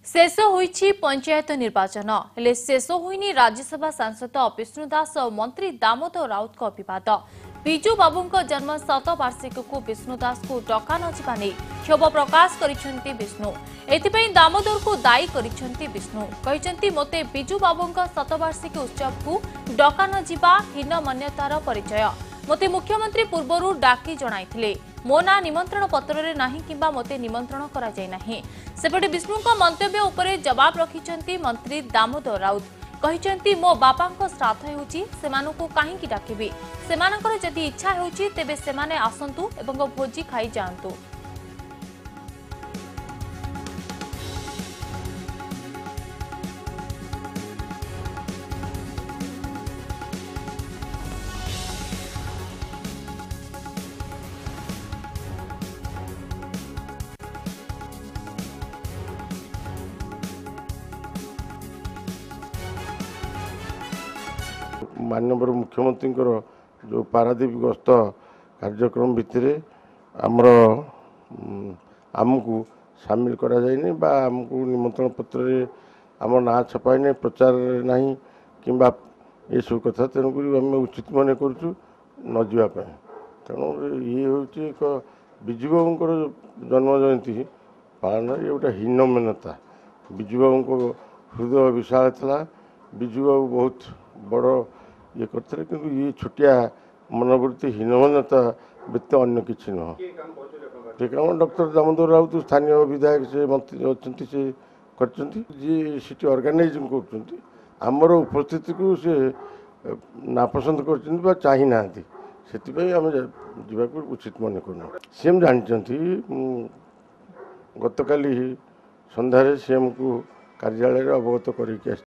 शेष होईछि पंचायत निर्वाचन हेले शेष होइनी राज्यसभा सांसद विष्णु दास और मंत्री दामोदर राउत को विवाद। विजु बाबू जन्म शतवार्षिक को विष्णु दास को डका नजिबा नहीं क्षोभ प्रकाश करिसेंति विष्णु। एथिपई दामोदर को दायी करिसेंति विष्णु कहिसेंति मोते विजु बाबू शतवार्षिक उत्सव को डका नजिबा हीन मान्यतार परिचय। मोते मुख्यमंत्री पूर्वरु डाकी जणाइथिले मो ना निमंत्रण पत्र रे नाही किंबा मोते निमंत्रण करा जाय नाही। सेपटे विष्णु को मंतव्य उपरे जवाब रखिचंती मंत्री दामोदर राउत कहिचंती मो बापांको श्राद्ध हेउची सेमानकु काहींकी डाकिबी सेमानकर जदि इच्छा हेउची तेबे सेमाने आसंतु एवं भोजी खाई जांतु। माननीय मुख्यमंत्री जो पारादीप गस्त कार्यक्रम भितर आमर आमको सामिल करा जायनि बा आमको निमंत्रण पत्र आम ना छपाई नहीं प्रचार ना कि ये सब कथा तेणुक आम उचित मन करुँ न जावाई। तेणु ये हूँ एक विजु बाबूर जन्म जयंती पालन ये गोटे हीनमान्यता। विजु बाबू को हृदय विशाल था। विजु बाबू बहुत बड़ ये करते कि ये छोटिया मनोवृत्ति हीनमान्यता व्यतीत अन्य किसी नुह। ये काम डॉक्टर दामोदर राउत स्थानीय विधायक से मंत्री अच्छा से कर ऑर्गेनाइजिंग कर उपस्थिति को से नापसंद कर चाही ना से आम जावाक उचित मन करूँ। सीएम जानते गतकाली संध्यारे सीएम को कार्यालय अवगत कर